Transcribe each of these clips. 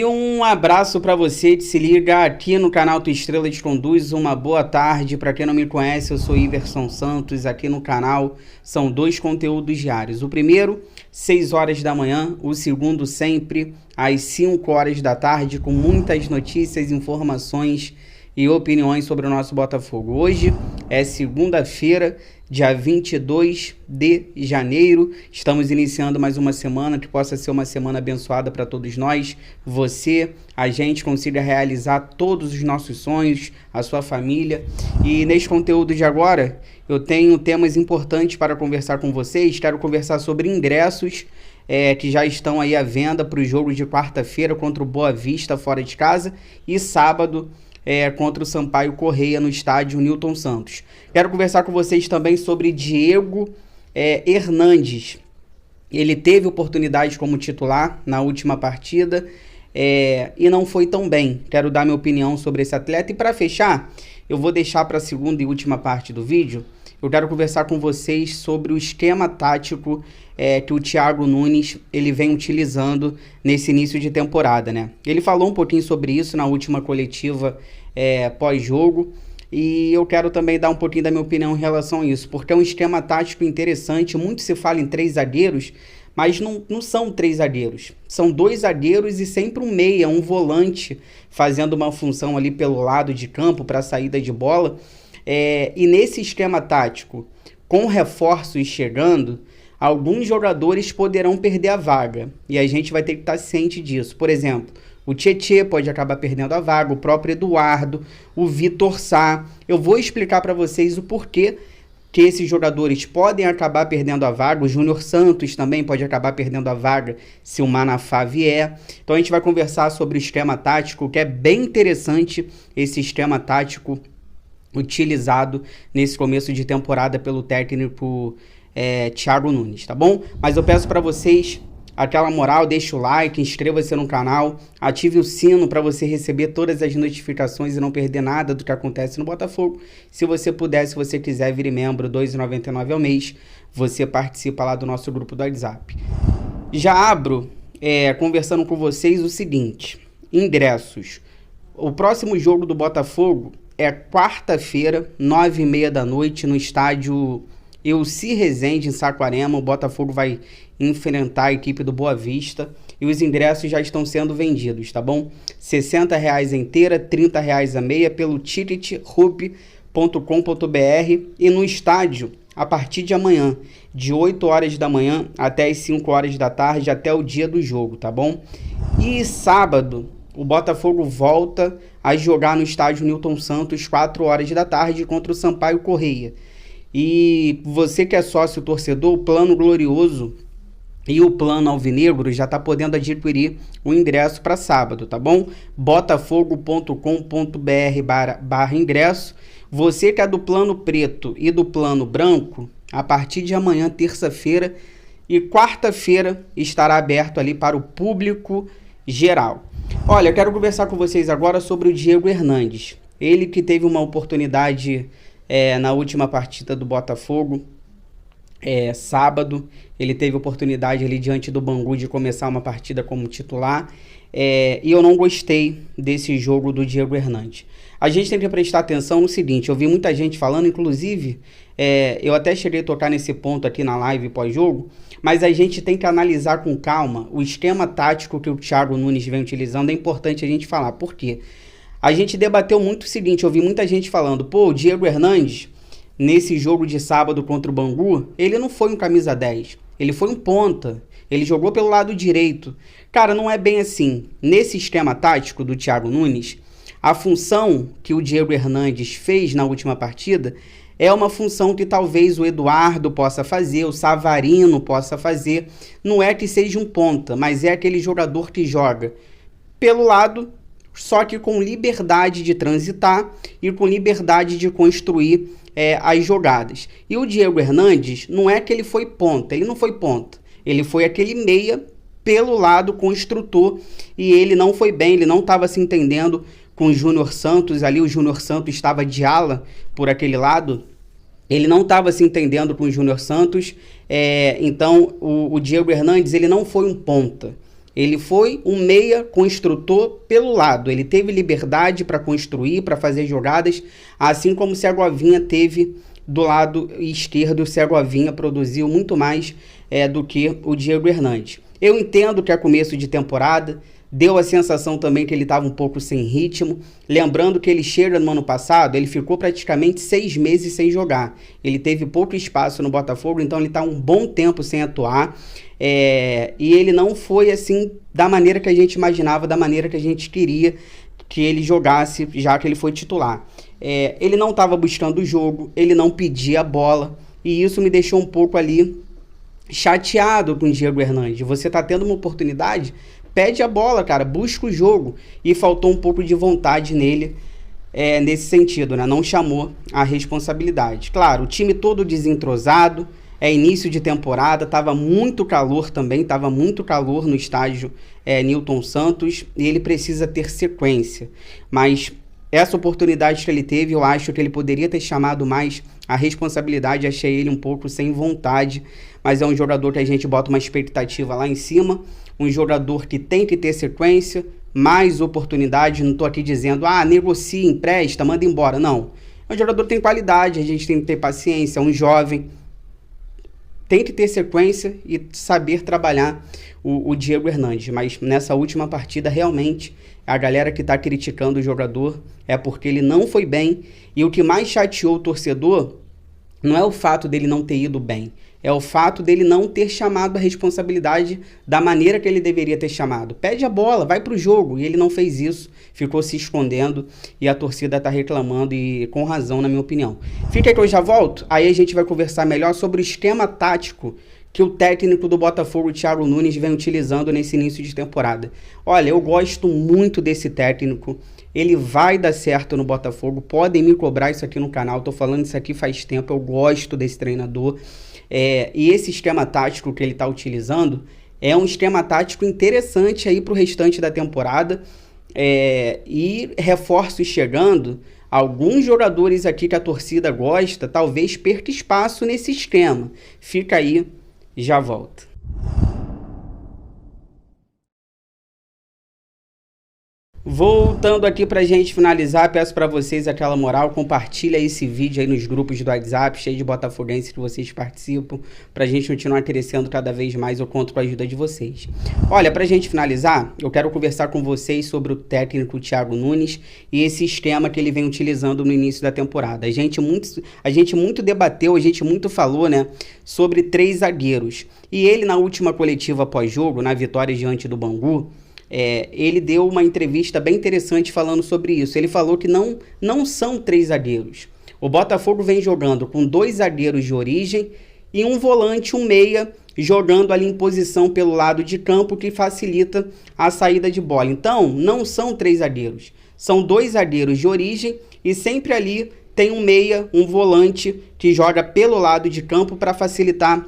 um abraço para você que se liga aqui no canal Tua Estrela Te Conduz. Uma boa tarde. Para quem não me conhece, eu sou Iverson Santos. Aqui no canal são 2 conteúdos diários. O primeiro, 6 horas da manhã. O segundo, sempre às 5 horas da tarde, com muitas notícias, informações e opiniões sobre o nosso Botafogo. Hoje é segunda-feira, dia 22 de janeiro. Estamos iniciando mais uma semana, que possa ser uma semana abençoada para todos nós. Você, a gente consiga realizar todos os nossos sonhos, a sua família. E neste conteúdo de agora, eu tenho temas importantes para conversar com vocês. Quero conversar sobre ingressos que já estão aí à venda para o jogo de quarta-feira contra o Boa Vista fora de casa e sábado contra o Sampaio Corrêa no estádio Newton Santos. Quero conversar com vocês também sobre Diego Hernandes. Ele teve oportunidade como titular na última partida e não foi tão bem. Quero dar minha opinião sobre esse atleta. E para fechar, eu vou deixar para a segunda e última parte do vídeo. Eu quero conversar com vocês sobre o esquema tático que o Thiago Nunes ele vem utilizando nesse início de temporada, né? Ele falou um pouquinho sobre isso na última coletiva pós-jogo, e eu quero também dar um pouquinho da minha opinião em relação a isso, porque é um esquema tático interessante. Muito se fala em 3 zagueiros, mas não são 3 zagueiros, são 2 zagueiros e sempre um meia, um volante, fazendo uma função ali pelo lado de campo para a saída de bola. E nesse esquema tático, com reforços chegando, alguns jogadores poderão perder a vaga, e a gente vai ter que estar ciente disso. Por exemplo, o Tietê pode acabar perdendo a vaga, o próprio Eduardo, o Vitor Sá. Eu vou explicar para vocês o porquê que esses jogadores podem acabar perdendo a vaga. O Júnior Santos também pode acabar perdendo a vaga se o Manafá vier. Então a gente vai conversar sobre o esquema tático, que é bem interessante, esse esquema tático utilizado nesse começo de temporada pelo técnico Thiago Nunes, tá bom? Mas eu peço para vocês aquela moral, deixa o like, inscreva-se no canal, ative o sino para você receber todas as notificações e não perder nada do que acontece no Botafogo. Se você puder, se você quiser, vire membro, R$ 2,99 ao mês, você participa lá do nosso grupo do WhatsApp. Já abro conversando com vocês o seguinte: ingressos. O próximo jogo do Botafogo é quarta-feira, 9h30 da noite, no estádio Elci Rezende, em Saquarema. O Botafogo vai enfrentar a equipe do Boa Vista e os ingressos já estão sendo vendidos, tá bom? R$ 60,00 a inteira, R$ 30,00 a meia pelo tickethub.com.br, e no estádio a partir de amanhã, de 8 horas da manhã até as 5 horas da tarde, até o dia do jogo, tá bom? E sábado, o Botafogo volta a jogar no estádio Newton Santos, 4 horas da tarde, contra o Sampaio Corrêa. E você que é sócio torcedor, o Plano Glorioso e o Plano Alvinegro já está podendo adquirir o ingresso para sábado, tá bom? botafogo.com.br/ingresso. Você que é do Plano Preto e do Plano Branco, a partir de amanhã, terça-feira e quarta-feira, estará aberto ali para o público geral. Olha, eu quero conversar com vocês agora sobre o Diego Hernandes. Ele que teve uma oportunidade na última partida do Botafogo, sábado. Ele teve oportunidade ali diante do Bangu de começar uma partida como titular. E eu não gostei desse jogo do Diego Hernandes. A gente tem que prestar atenção no seguinte: eu vi muita gente falando, inclusive, eu até cheguei a tocar nesse ponto aqui na live pós-jogo, mas a gente tem que analisar com calma o esquema tático que o Thiago Nunes vem utilizando. É importante a gente falar. Por quê? A gente debateu muito o seguinte: eu vi muita gente falando, o Diego Hernandes, nesse jogo de sábado contra o Bangu, ele não foi um camisa 10, ele foi um ponta, ele jogou pelo lado direito. Cara, não é bem assim. Nesse esquema tático do Thiago Nunes, a função que o Diego Hernandes fez na última partida é uma função que talvez o Eduardo possa fazer, o Savarino possa fazer. Não é que seja um ponta, mas é aquele jogador que joga pelo lado, só que com liberdade de transitar e com liberdade de construir as jogadas. E o Diego Hernandes, não é que ele foi ponta, ele não foi ponta. Ele foi aquele meia pelo lado construtor, e ele não foi bem, ele não estava se entendendo com o Júnior Santos ali. O Júnior Santos estava de ala por aquele lado, ele não estava se entendendo com o Júnior Santos. Então o Diego Hernandes, ele não foi um ponta, Ele foi um meia construtor pelo lado. Ele teve liberdade para construir, para fazer jogadas, assim como o Segovinha teve do lado esquerdo. O Segovinha produziu muito mais do que o Diego Hernandes. Eu entendo que é começo de temporada, deu a sensação também que ele estava um pouco sem ritmo. Lembrando que ele chega no ano passado, ele ficou praticamente 6 meses sem jogar. Ele teve pouco espaço no Botafogo, então ele está um bom tempo sem atuar. E ele não foi assim da maneira que a gente imaginava, da maneira que a gente queria que ele jogasse, já que ele foi titular. Ele não estava buscando o jogo, ele não pedia a bola, e isso me deixou um pouco ali chateado com o Diego Hernandes. Você está tendo uma oportunidade, pede a bola, cara, busca o jogo. E faltou um pouco de vontade nele nesse sentido, né? Não chamou a responsabilidade. Claro, o time todo desentrosado, início de temporada, estava muito calor também, estava muito calor no estádio Newton Santos, e ele precisa ter sequência. Mas essa oportunidade que ele teve, eu acho que ele poderia ter chamado mais a responsabilidade. Achei ele um pouco sem vontade, mas é um jogador que a gente bota uma expectativa lá em cima, um jogador que tem que ter sequência, mais oportunidade. Não estou aqui dizendo, negocia, empresta, manda embora. Não, é um jogador que tem qualidade, a gente tem que ter paciência, é um jovem, tem que ter sequência e saber trabalhar o Diego Hernandes. Mas nessa última partida, realmente, a galera que está criticando o jogador é porque ele não foi bem. E o que mais chateou o torcedor não é o fato dele não ter ido bem, é o fato dele não ter chamado a responsabilidade da maneira que ele deveria ter chamado. Pede a bola, vai pro jogo. E ele não fez isso, ficou se escondendo, e a torcida tá reclamando, e com razão, na minha opinião. Fica aí que eu já volto, aí a gente vai conversar melhor sobre o esquema tático que o técnico do Botafogo, Thiago Nunes, vem utilizando nesse início de temporada. Olha, eu gosto muito desse técnico, ele vai dar certo no Botafogo, podem me cobrar isso aqui no canal, tô falando isso aqui faz tempo, eu gosto desse treinador. E esse esquema tático que ele está utilizando é um esquema tático interessante aí para o restante da temporada, e reforços chegando, alguns jogadores aqui que a torcida gosta, talvez perca espaço nesse esquema. Fica aí, já volto. Voltando aqui pra gente finalizar, peço pra vocês aquela moral, compartilha esse vídeo aí nos grupos do WhatsApp, cheio de botafoguenses que vocês participam, pra gente continuar crescendo cada vez mais. Eu conto com a ajuda de vocês. Olha, pra gente finalizar, eu quero conversar com vocês sobre o técnico Thiago Nunes e esse esquema que ele vem utilizando no início da temporada. A gente muito debateu, a gente muito falou, né, sobre 3 zagueiros. E ele, na última coletiva pós-jogo, na vitória diante do Bangu, ele deu uma entrevista bem interessante falando sobre isso. Ele falou que não são 3 zagueiros. O Botafogo vem jogando com 2 zagueiros de origem e um volante, um meia, jogando ali em posição pelo lado de campo, que facilita a saída de bola. Então, não são 3 zagueiros. São 2 zagueiros de origem e sempre ali tem um meia, um volante que joga pelo lado de campo para facilitar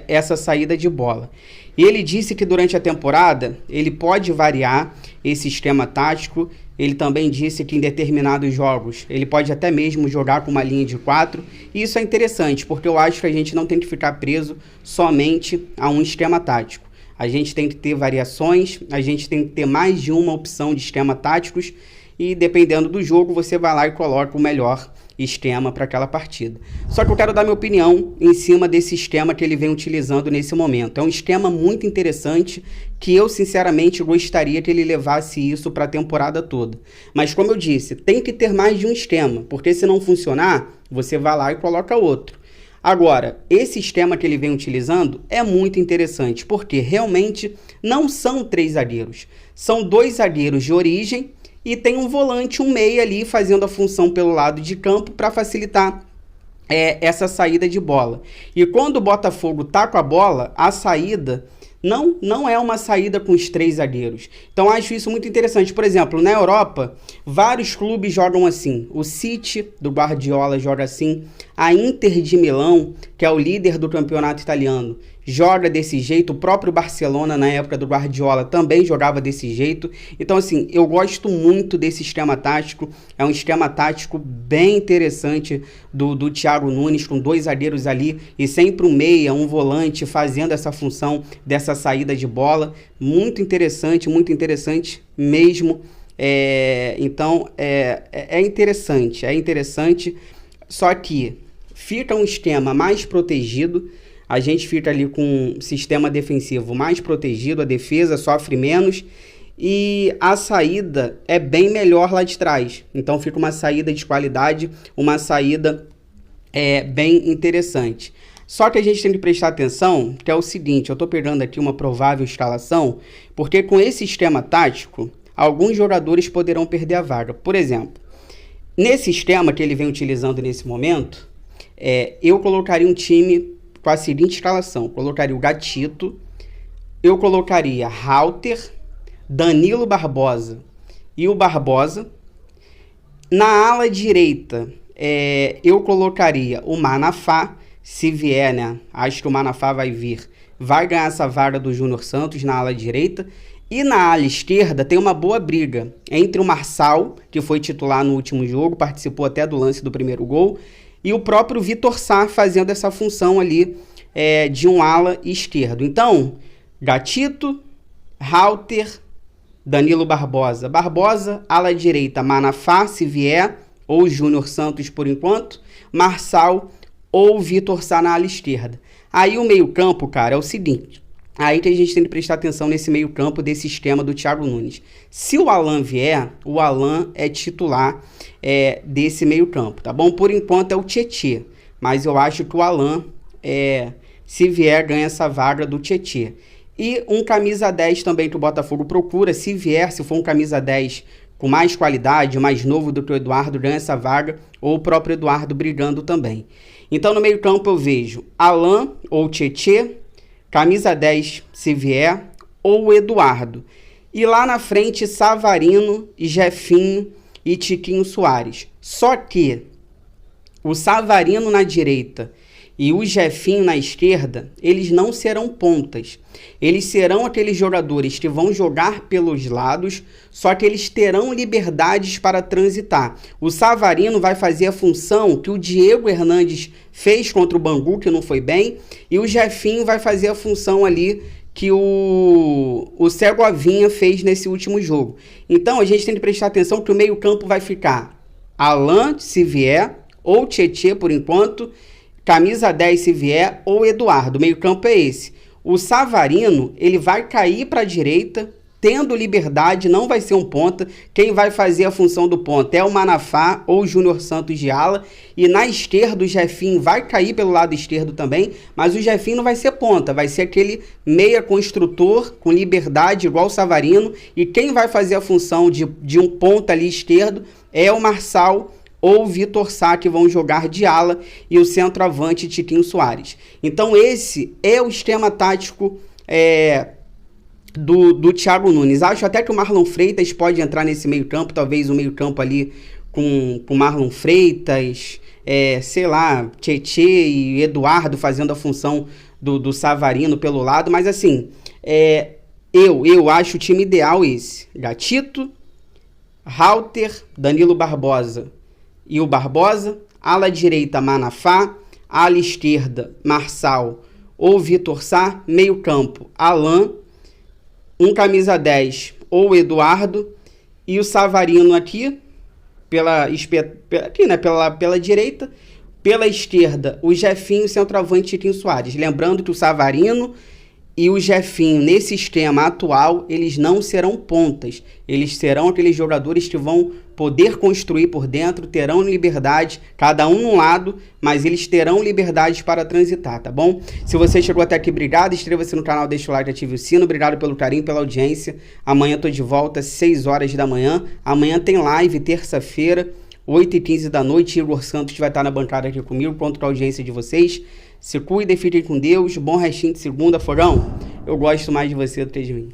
essa saída de bola. E ele disse que durante a temporada ele pode variar esse esquema tático. Ele também disse que em determinados jogos ele pode até mesmo jogar com uma linha de 4. E isso é interessante, porque eu acho que a gente não tem que ficar preso somente a um esquema tático. A gente tem que ter variações, a gente tem que ter mais de uma opção de esquema táticos. E dependendo do jogo, você vai lá e coloca o melhor esquema para aquela partida. Só que eu quero dar minha opinião em cima desse esquema que ele vem utilizando nesse momento. É um esquema muito interessante que eu sinceramente gostaria que ele levasse isso para a temporada toda. Mas como eu disse, tem que ter mais de um esquema, porque se não funcionar, você vai lá e coloca outro. Agora, esse esquema que ele vem utilizando é muito interessante, porque realmente não são 3 zagueiros. São 2 zagueiros de origem e tem um volante, um meia ali, fazendo a função pelo lado de campo para facilitar essa saída de bola. E quando o Botafogo tá com a bola, a saída não é uma saída com os 3 zagueiros. Então acho isso muito interessante. Por exemplo, na Europa, vários clubes jogam assim. O City, do Guardiola, joga assim. A Inter de Milão, que é o líder do campeonato italiano, joga desse jeito, o próprio Barcelona na época do Guardiola também jogava desse jeito. Então assim, eu gosto muito desse esquema tático, é um esquema tático bem interessante do Thiago Nunes, com 2 zagueiros ali e sempre um meia, um volante fazendo essa função dessa saída de bola, muito interessante mesmo. Então é interessante, só que fica um esquema mais protegido, a gente fica ali com um sistema defensivo mais protegido, a defesa sofre menos e a saída é bem melhor lá de trás. Então fica uma saída de qualidade, uma saída bem interessante. Só que a gente tem que prestar atenção, que é o seguinte, eu estou pegando aqui uma provável escalação, porque com esse esquema tático, alguns jogadores poderão perder a vaga. Por exemplo, nesse esquema que ele vem utilizando nesse momento, eu colocaria um time com a seguinte escalação. Colocaria o Gatito, eu colocaria Halter, Danilo Barbosa e o Barbosa. Na ala direita, eu colocaria o Manafá, se vier, né? Acho que o Manafá vai vir. Vai ganhar essa vaga do Júnior Santos na ala direita. E na ala esquerda tem uma boa briga entre o Marçal, que foi titular no último jogo, participou até do lance do primeiro gol, e o próprio Vitor Sá fazendo essa função ali de um ala esquerdo. Então, Gatito, Halter, Danilo Barbosa. Barbosa, ala direita, Manafá, se vier, ou Júnior Santos por enquanto, Marçal ou Vitor Sá na ala esquerda. Aí o meio-campo, cara, é o seguinte. Aí que a gente tem que prestar atenção nesse meio-campo desse esquema do Thiago Nunes. Se o Alan vier, o Alan é titular desse meio-campo, tá bom? Por enquanto é o Tietê, mas eu acho que o Alan, se vier, ganha essa vaga do Tietê. E um camisa 10 também que o Botafogo procura, se vier, se for um camisa 10 com mais qualidade, mais novo do que o Eduardo, ganha essa vaga, ou o próprio Eduardo brigando também. Então no meio-campo eu vejo Alan ou Tietê, camisa 10, se vier, ou Eduardo. E lá na frente, Savarino, Jefinho e Tiquinho Soares. Só que o Savarino na direita e o Jefinho na esquerda, eles não serão pontas. Eles serão aqueles jogadores que vão jogar pelos lados, só que eles terão liberdades para transitar. O Savarino vai fazer a função que o Diego Hernandes fez contra o Bangu, que não foi bem, e o Jefinho vai fazer a função ali que o Segovinha fez nesse último jogo. Então a gente tem que prestar atenção que o meio-campo vai ficar Alan, se vier, ou Tietê por enquanto, camisa 10 se vier, ou Eduardo. O meio-campo é esse. O Savarino, ele vai cair para a direita, tendo liberdade, não vai ser um ponta. Quem vai fazer a função do ponta é o Manafá ou o Júnior Santos de ala. E na esquerda o Jefinho vai cair pelo lado esquerdo também, mas o Jefinho não vai ser ponta, vai ser aquele meia construtor com liberdade igual o Savarino. E quem vai fazer a função de um ponta ali esquerdo é o Marçal ou Vitor Sá, que vão jogar de ala, e o centroavante Tiquinho Soares. Então esse é o esquema tático do Thiago Nunes. Acho até que o Marlon Freitas pode entrar nesse meio campo, talvez o meio campo ali com Marlon Freitas, sei lá, Tietê e Eduardo fazendo a função do Savarino pelo lado, mas assim, eu acho o time ideal esse: Gatito, Halter, Danilo Barbosa e o Barbosa, ala direita Manafá, ala esquerda Marçal ou Vitor Sá, meio campo Alan, um camisa 10 ou Eduardo, e o Savarino aqui pela direita, pela esquerda o Jefinho, centroavante Tiquinho Soares. Lembrando que o Savarino e o Jefinho, nesse esquema atual, eles não serão pontas. Eles serão aqueles jogadores que vão poder construir por dentro, terão liberdade, cada um num lado, mas eles terão liberdade para transitar, tá bom? Se você chegou até aqui, obrigado. Inscreva-se no canal, deixa o like, ative o sino. Obrigado pelo carinho, pela audiência. Amanhã tô de volta às 6 horas da manhã. Amanhã tem live, terça-feira, 8h15 da noite. Igor Santos vai estar na bancada aqui comigo, conto com a audiência de vocês. Se cuidem, fiquem com Deus. Bom restinho de segunda. Fogão, eu gosto mais de você do que de mim.